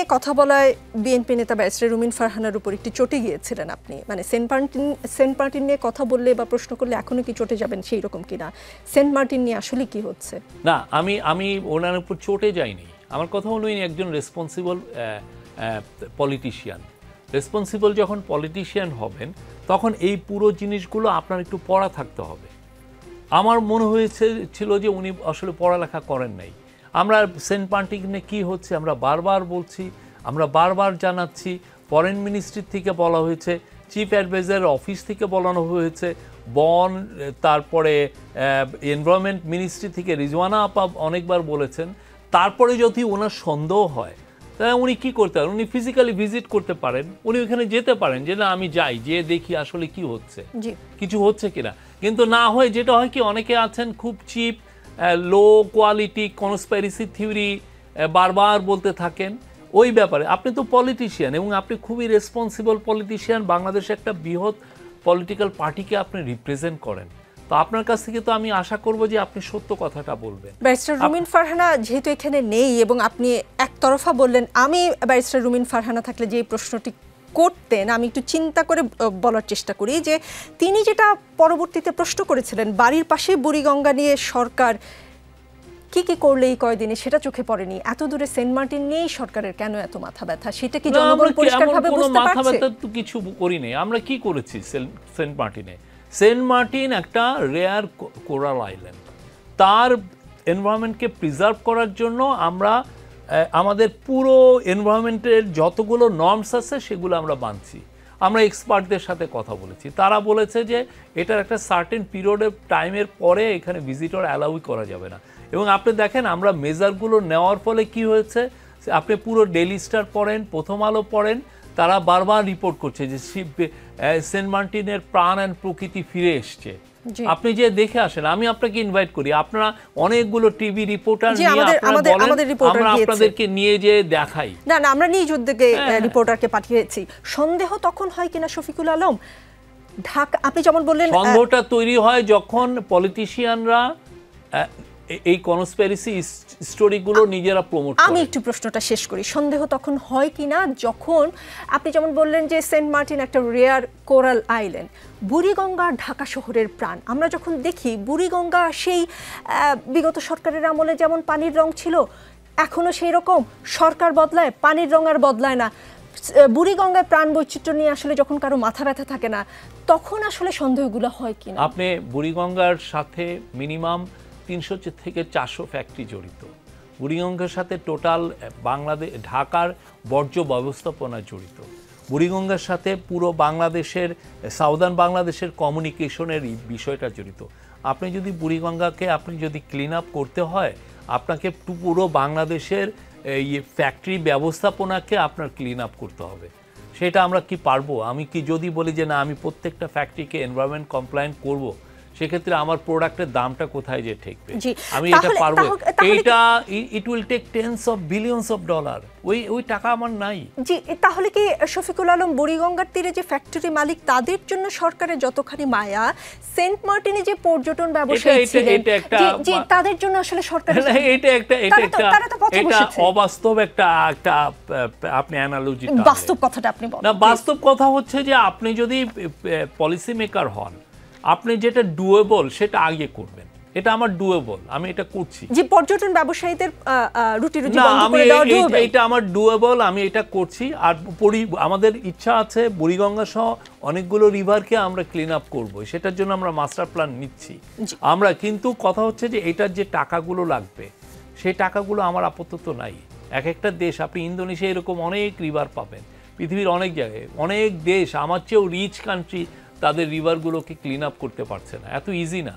নিয়ে কথা বলায় বিএনপি নেতা ব্যারিস্টার রুমিন ফারহানার উপর একটু চটে গিয়েছিলেন আপনি, মানে সেন্ট মার্টিন নিয়ে কথা বললে বা প্রশ্ন করলে এখনো কি চটে যাবেন সেই রকম কিনা? সেন্ট মার্টিন নিয়ে আসলে কি হচ্ছে? না, আমি ওনার উপর চটে যাইনি। আমার কথা হলো উনি একজন রেসপন্সিবল পলিটিশিয়ান। রেসপন্সিবল যখন পলিটিশিয়ান হবেন তখন এই পুরো জিনিসগুলো আপনার একটু পড়া থাকতে হবে। আমার মনে ছিল যে উনি আসলে পড়ালেখা করেন নাই। আমরা সেন্ট মার্টিনে কি হচ্ছে আমরা বারবার বলছি, আমরা বারবার জানাচ্ছি। ফরেন মিনিস্ট্রি থেকে বলা হয়েছে, চিফ অ্যাডভাইজার অফিস থেকে বলানো হয়েছে, বন তারপরে এনভায়রনমেন্ট মিনিস্ট্রি থেকে রিজওয়ানা আপা অনেকবার বলেছেন। তারপরে যদি ওনার সন্দেহ হয় তাহলে উনি কী করতে পারেন, উনি ফিজিক্যালি ভিজিট করতে পারেন, উনি ওখানে যেতে পারেন যে না আমি যাই, যে দেখি আসলে কি হচ্ছে, কিছু হচ্ছে কিনা। কিন্তু না হয় যেটা হয় কি, অনেকে আছেন খুব cheap low quality conspiracy theory বারবার বলতে থাকেন ওই ব্যাপারে। আপনি তো পলিটিশিয়ান এবং আপনি খুবই রেসপন্সিবল পলিটিশিয়ান, বাংলাদেশে একটা বৃহৎ পলিটিক্যাল পার্টিকে আপনি রিপ্রেজেন্ট করেন। তো আপনার কাছ থেকে তো আমি আশা করব যে আপনি সত্য কথাটা বলবেন। ব্যারিস্টার রুমিন ফারহানা যেহেতু এখানে নেই এবং আপনি একতরফা বললেন, আমি ব্যারিস্টার রুমিন ফারহানা থাকলে যে প্রশ্নটি করতেন আমি একটু চিন্তা করে বলার চেষ্টা করি যে তিনি যেটা পরবর্তীতে প্রশ্ন করেছিলেন বাড়ির পাশে বুড়িগঙ্গা নিয়ে সরকার কি কি করলে এই কয়দিনে, সেটা চোখে পড়েনি। এত দূরে সেন্ট মার্টিন নিয়েই সরকারের কেন এত মাথা ব্যথা, সেটা কি জনগণ পরিষ্কারভাবে বুঝতে পারছে? মাথা ব্যথা তো কিছু করিনি আমরা। কি করেছি সেন্ট মার্টিনে? সেন্ট মার্টিন একটা রেয়ার কোরাল আইল্যান্ড। তার এনভায়রনমেন্টকে প্রিজার্ভ করার জন্য আমরা আমাদের পুরো এনভায়রনমেন্টের যতগুলো নর্মস আছে সেগুলো আমরা মানছি। আমরা এক্সপার্টদের সাথে কথা বলেছি, তারা বলেছে যে এটার একটা সার্টেন পিরিয়ড অফ টাইমের পরে এখানে ভিজিটর অ্যালাউই করা যাবে না। এবং আপনি দেখেন আমরা মেজারগুলো নেওয়ার ফলে কি হয়েছে, আপনি পুরো ডেইলি স্টার পড়েন, প্রথম আলো পড়েন, তারা বারবার রিপোর্ট করছে যে সেন্ট মার্টিনের প্রাণ অ্যান্ড প্রকৃতি ফিরে এসছে। আপনি যে দেখে আসেন, আমি আপনাকে ইনভাইট করি, আপনারা অনেকগুলো টিভি রিপোর্টার নিয়ে আমরা আপনাদেরকে নিয়ে যে দেখাই। না না, আমরা নিজ উদ্যোগে রিপোর্টারকে পাঠিয়েছি। সন্দেহ তখন হয় কিনা শফিকুল আলম, ঢাকা আপনি যেমন বললেন, সন্দেহটা তৈরি হয় যখন পলিটিশিয়ানরা এই কনস্পিরেসি স্টোরিগুলো নিজেরা প্রমোট করে। আমি একটু প্রশ্নটা শেষ করি। সন্দেহ তখন হয় কিনা যখন আপনি যেমন বললেন যে সেন্ট মার্টিন একটা rare coral island, Buriganga Dhaka শহরের প্রাণ। আমরা যখন দেখি বুড়িগঙ্গা সেই বিগত সরকারের আমলে যেমন পানির রং ছিল এখনো সেই রকম, সরকার বদলায় পানির রং আর বদলায় না। বুড়িগঙ্গায় প্রাণ বৈচিত্র্য নিয়ে আসলে যখন কারো মাথা ব্যথা থাকে না তখন আসলে সন্দেহগুলো হয় কিনা? আপনি বুড়িগঙ্গার সাথে মিনিমাম 300 থেকে 400 ফ্যাক্টরি জড়িত। বুড়িগঙ্গার সাথে টোটাল বাংলাদেশ ঢাকার বর্জ্য ব্যবস্থাপনা জড়িত। বুড়িগঙ্গার সাথে পুরো বাংলাদেশের সাউদার্ন বাংলাদেশের কমিউনিকেশনের বিষয়টা জড়িত। আপনি যদি বুড়িগঙ্গাকে আপনি যদি ক্লিন আপ করতে হয়, আপনাকে পুরো বাংলাদেশের এই ফ্যাক্টরি ব্যবস্থাপনাকে আপনার ক্লিন আপ করতে হবে। সেটা আমরা কি পারবো? আমি কি যদি বলি যে না আমি প্রত্যেকটা ফ্যাক্টরিকে এনভায়রনমেন্ট কমপ্লায়েন্ট করব, সেক্ষেত্রে আমার প্রোডাক্টের দামটা কোথায় যে ঠেকবে? আমি এটা পারবো? এইটা it will take tens of billions of dollar. ওই টাকা আমার নাই। জি, তাহলে কি শফিকুল আলম বুড়িগঙ্গার তীরে যে ফ্যাক্টরি মালিক তাদের জন্য সরকারের যতখানি মায়া, সেন্ট মার্টিনে যে পর্যটন ব্যবসায়ী ছিলেন জি তাদের জন্য আসলে সরকারের এটা অবাস্তব একটা আপনি অ্যানালজি। বাস্তব কথাটা আপনি বলেন না, বাস্তব কথা হচ্ছে যে আপনি যদি পলিসি মেকার হন, আপনি যেটা ডুয়েবল সেটা আগে করবেন। এটা আমার ডুয়েবল, আমি এটা করছি। যে পর্যটন ব্যবসায়ীদের রুটি রুজি বন্ধ করে দেওয়া ডুয়েবল, এটা আমার ডুয়েবল, আমি এটা করছি। আর আমাদের ইচ্ছা আছে বুড়িগঙ্গা সহ অনেকগুলো রিভারকে আমরা ক্লিন আপ করব, সেটার জন্য আমরা মাস্টার প্ল্যান নিচ্ছি আমরা। কিন্তু কথা হচ্ছে যে এটার যে টাকাগুলো লাগবে সেই টাকাগুলো আমার আপাতত নাই। এক একটা দেশ, আপনি ইন্দোনেশিয়া এরকম অনেক রিভার পাবেন, পৃথিবীর অনেক জায়গায় অনেক দেশ আমার চেয়েও রিচ কান্ট্রি তাদের রিভারগুলোকে ক্লিন আপ করতে পারছে না। এত ইজি না।